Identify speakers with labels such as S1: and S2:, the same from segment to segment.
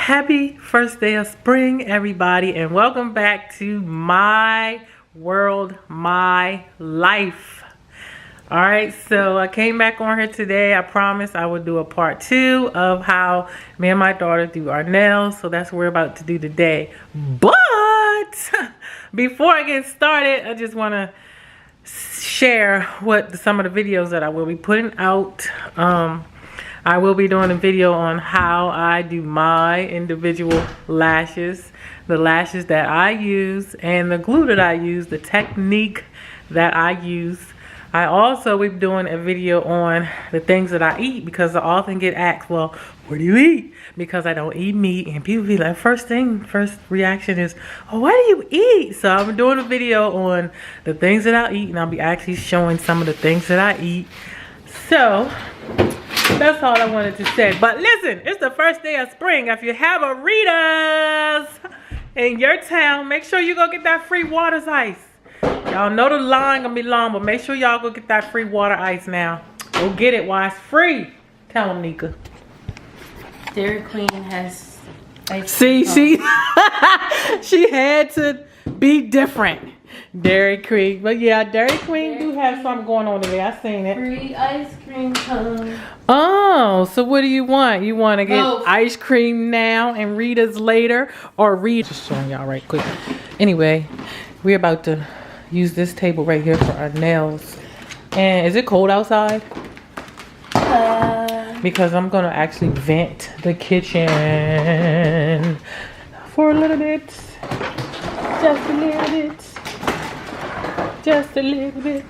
S1: Happy first day of spring, everybody, and welcome back to my world, my life. All right, so I came back on here today. I promised I would do a part 2 of how me and my daughter do our nails. So that's what we're about to do today. But before I get started, I just want to share some of the videos that I will be putting out. I will be doing a video on how I do my individual lashes, the lashes that I use, and the glue that I use, the technique that I use. I also will be doing a video on the things that I eat, because I often get asked, well, what do you eat? Because I don't eat meat, and people be like, first reaction is, oh, what do you eat? So I'm doing a video on the things that I eat, and I'll be actually showing some of the things that I eat. So that's all I wanted to say. But listen, it's the first day of spring. If you have a Rita's in your town, make sure you go get that free water ice. Y'all know the line gonna be long, but make sure y'all go get that free water ice now. Go get it while it's free. Tell them, Nika.
S2: Dairy Queen has ice.
S1: See, she had to be different. Dairy Queen, but yeah, Dairy Queen do have something going on today. I seen it.
S2: Free ice cream cone.
S1: Oh, so what do you want? You want to get ice cream now and Rita's later, or read? Just showing y'all right quick. Anyway, we're about to use this table right here for our nails. And is it cold outside? Because I'm gonna actually vent the kitchen for a little bit, just a little bit. Just a little bit.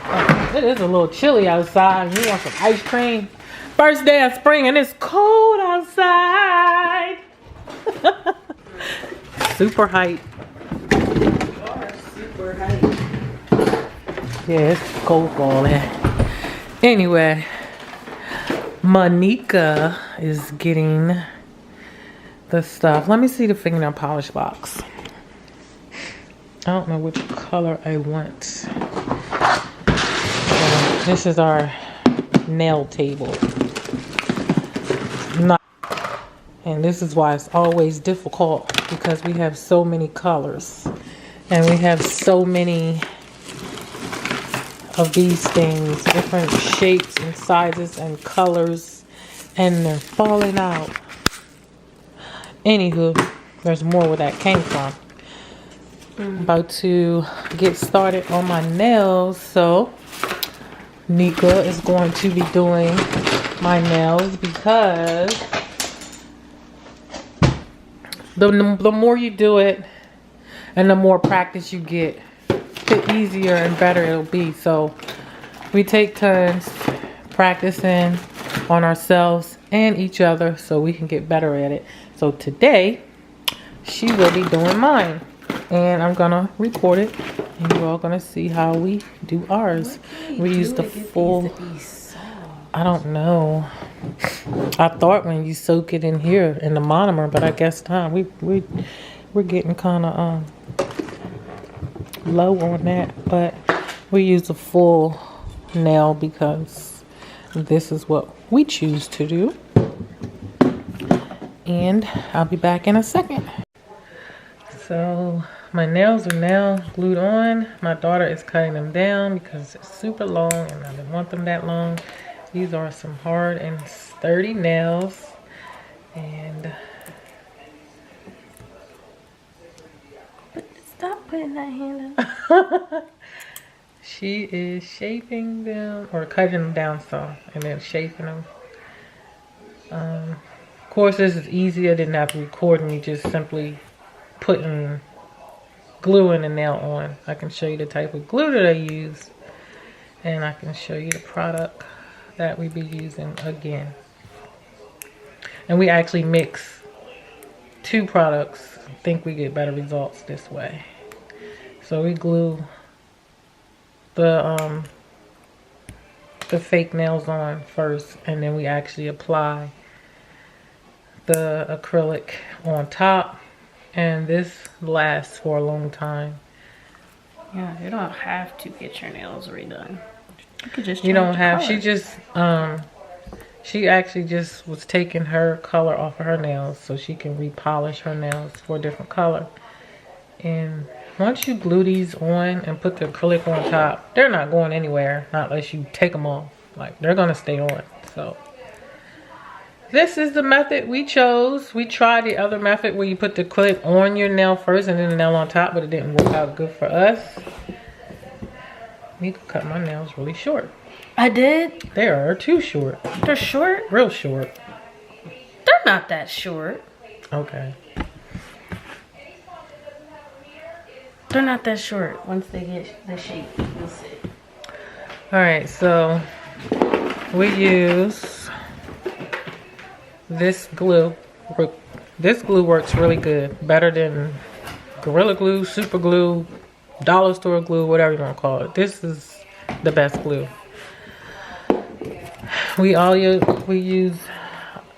S1: Oh, it is a little chilly outside. You want some ice cream? First day of spring and it's cold outside. Super height.
S2: You are super height.
S1: Yeah, it's cold falling. Anyway, Monica is getting the stuff. Let me see the fingernail polish box. I don't know which color I want. So this is our nail table. And this is why it's always difficult, because we have so many colors. And we have so many of these things, different shapes and sizes and colors, and they're falling out. Anywho, there's more where that came from. I'm about to get started on my nails, so Nika is going to be doing my nails, because the more you do it and the more practice you get, the easier and better it'll be. So we take turns practicing on ourselves and each other so we can get better at it. So today she will be doing mine, and I'm gonna record it, and you're all gonna see how we do ours. We use the full, I don't know. I thought when you soak it in here in the monomer, but I guess not. We're getting kind of low on that, but we use a full nail because this is what we choose to do. And I'll be back in a second. So my nails are now glued on. My daughter is cutting them down because it's super long and I didn't want them that long. These are some hard and sturdy nails. And
S2: stop putting that hand up.
S1: She is shaping them, or cutting them down some, and then shaping them. Of course, this is easier than after recording me just simply putting gluing the nail on. I can show you the type of glue that I use, and I can show you the product that we be using again. And we actually mix 2 products. I think we get better results this way. So we glue the fake nails on first, and then we actually apply the acrylic on top. And this lasts for a long time.
S2: Yeah, you don't have to get your nails redone. You could just
S1: you don't have color. She just She actually just was taking her color off of her nails so she can repolish her nails for a different color. And once you glue these on and put the acrylic on top, they're not going anywhere, not unless you take them off. Like, they're gonna stay on. So this is the method we chose. We tried the other method where you put the acrylic on your nail first and then the nail on top, but it didn't work out good for us. I need to cut my nails really short.
S2: I did?
S1: They are too short.
S2: They're short?
S1: Real short.
S2: They're not that short.
S1: Okay.
S2: They're not that short once they get the shape. You'll see.
S1: Alright, so we use this glue. This glue works really good. Better than Gorilla Glue, Super Glue, dollar store glue, whatever you want to call it. This is the best glue. We use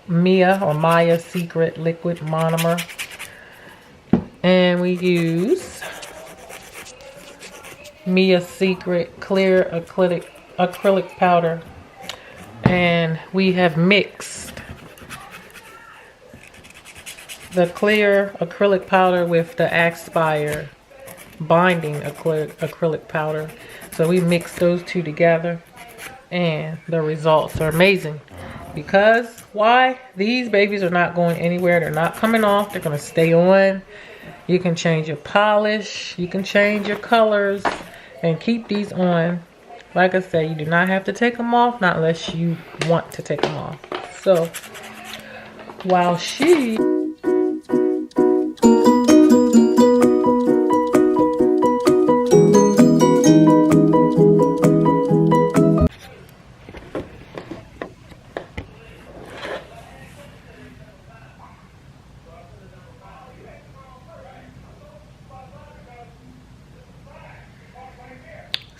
S1: Maya Secret Liquid Monomer. And we use Mia Secret Clear Acrylic Powder. And we have mixed the clear acrylic powder with the Aspire binding acrylic powder. So we mix those two together and the results are amazing. Because why? These babies are not going anywhere. They're not coming off. They're going to stay on. You can change your polish. You can change your colors and keep these on. Like I said, you do not have to take them off, not unless you want to take them off. So while she...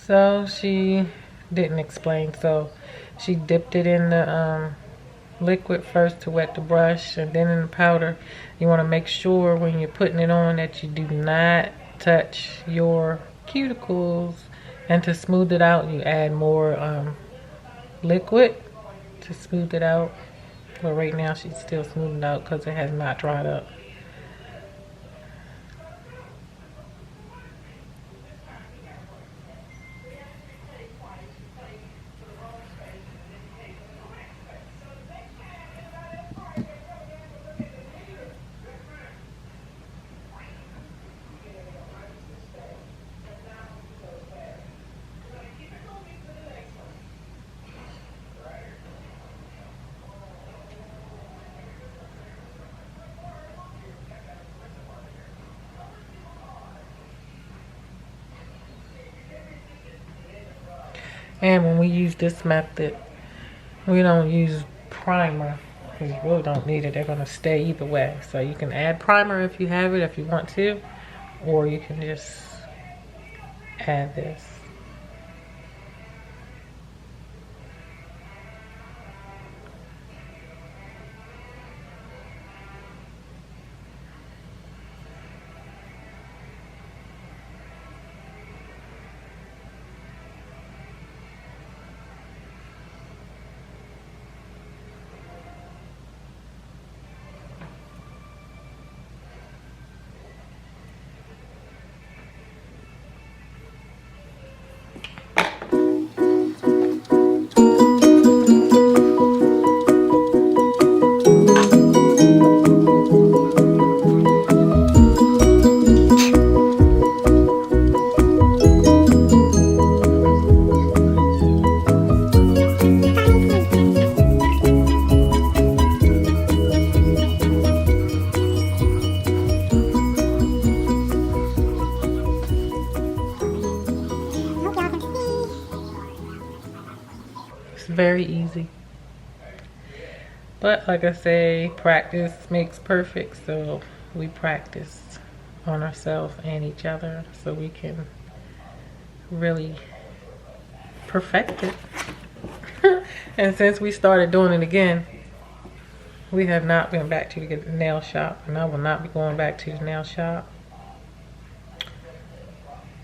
S1: So she didn't explain. So she dipped it in the liquid first to wet the brush and then in the powder. You want to make sure when you're putting it on that you do not touch your cuticles. And to smooth it out, you add more liquid to smooth it out. But right now she's still smoothing it out because it has not dried up. And when we use this method, we don't use primer because you really don't need it. They're going to stay either way. So you can add primer if you have it, if you want to, or you can just add this. Very easy, but like I say, practice makes perfect. So we practice on ourselves and each other so we can really perfect it. And since we started doing it again, we have not been back to the nail shop, and I will not be going back to the nail shop.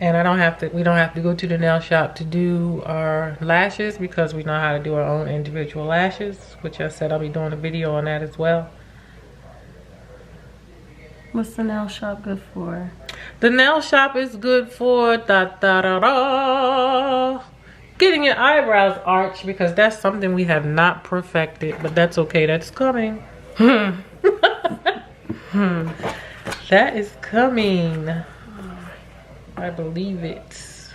S1: And we don't have to go to the nail shop to do our lashes because we know how to do our own individual lashes, which I said I'll be doing a video on that as well.
S2: What's the nail shop good for?
S1: The nail shop is good for getting your eyebrows arched, because that's something we have not perfected, but that's okay. That's coming. That is coming. I believe it.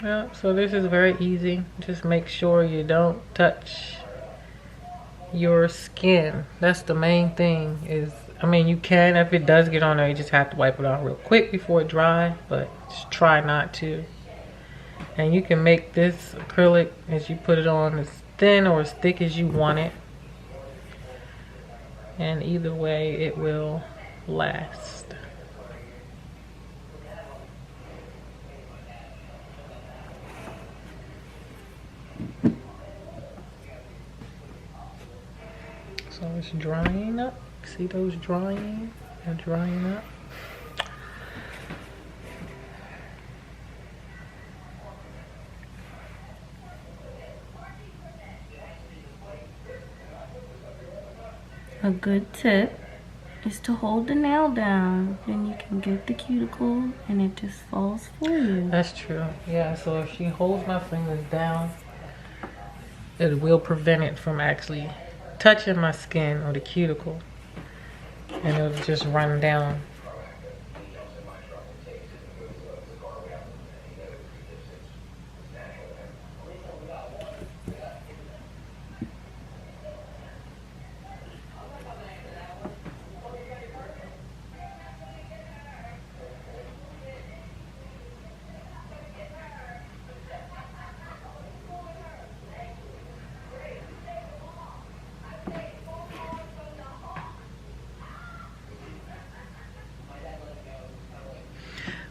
S1: Yep, so this is very easy. Just make sure you don't touch your skin. That's the main thing. I mean, you can, if it does get on there, you just have to wipe it off real quick before it dries, but just try not to. And you can make this acrylic, as you put it on, as thin or as thick as you want it. And either way, it will last. So it's drying up. See those drying? They're drying up.
S2: A good tip is to hold the nail down. Then you can get the cuticle and it just falls for you.
S1: That's true. Yeah, so if she holds my fingers down, it will prevent it from actually touching my skin or the cuticle. And it'll just run down.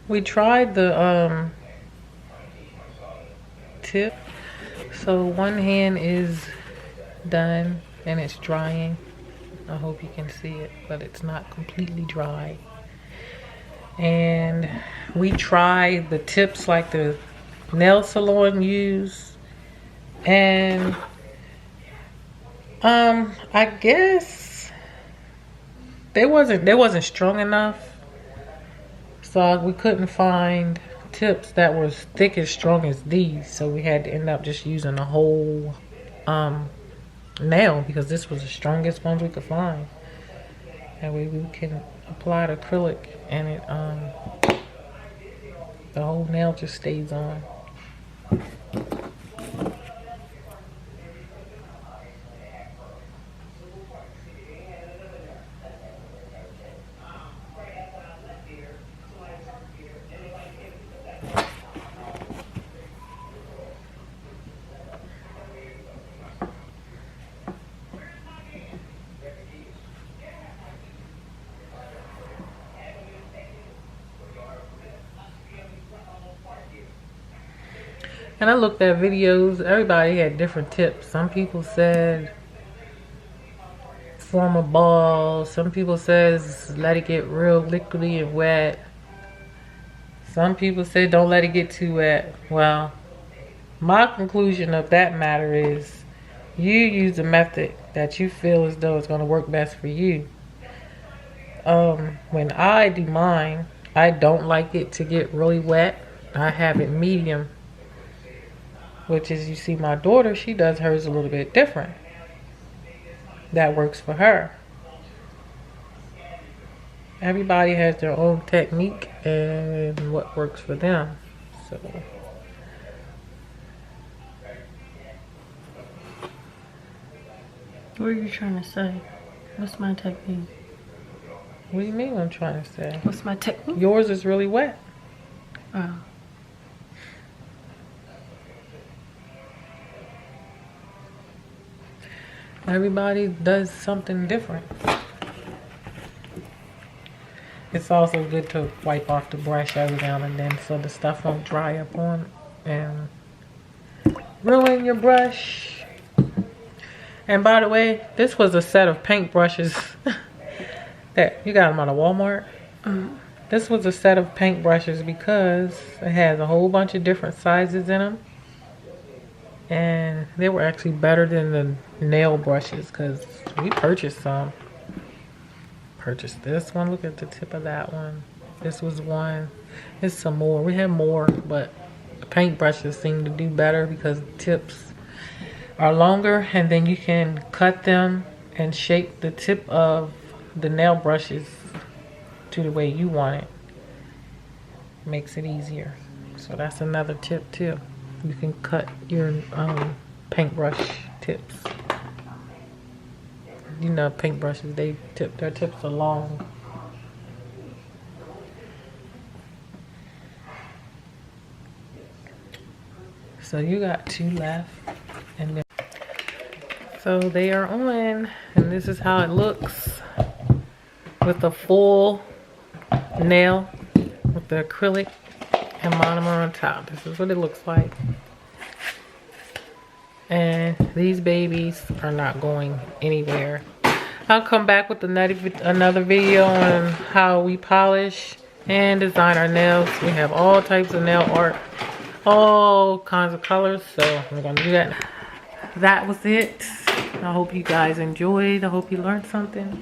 S1: We tried the tip. So one hand is done and it's drying. I hope you can see it, but it's not completely dry. And we tried the tips like the nail salon use, and I guess they wasn't strong enough. So we couldn't find tips that were as thick as strong as these. So we had to end up just using a whole nail, because this was the strongest ones we could find. That way we can apply the acrylic and it the whole nail just stays on. And I looked at videos, everybody had different tips. Some people said form a ball. Some people says let it get real liquidy and wet. Some people say don't let it get too wet. Well, my conclusion of that matter is you use the method that you feel as though it's going to work best for you. When I do mine, I don't like it to get really wet. I have it medium. Which is, you see my daughter, she does hers a little bit different. That works for her. Everybody has their own technique and what works for them. So
S2: What are you trying to say? What's my technique?
S1: what do you mean I'm trying to say?
S2: What's my technique?
S1: Yours is really wet.
S2: Oh.
S1: Everybody does something different. it's also good to wipe off the brush every now and then so the stuff won't dry up on and ruin your brush. And by the way, this was a set of paint brushes that you got them out of Walmart. This was a set of paint brushes because it has a whole bunch of different sizes in them. And they were actually better than the nail brushes because we purchased some. Purchased this one. Look at the tip of that one. This was one. There's some more. We have more, but the paint brushes seem to do better because the tips are longer, and then you can cut them and shape the tip of the nail brushes to the way you want it. Makes it easier. So that's another tip too. You can cut your paintbrush tips. You know, paintbrushes, their tips are long. So you got 2 left, and then so they are on, and this is how it looks with a full nail with the acrylic and monomer on top. This is what it looks like. And these babies are not going anywhere. I'll come back with another video on how we polish and design our nails. We have all types of nail art, all kinds of colors, so I'm gonna do that. That was it. I hope you guys enjoyed. I hope you learned something.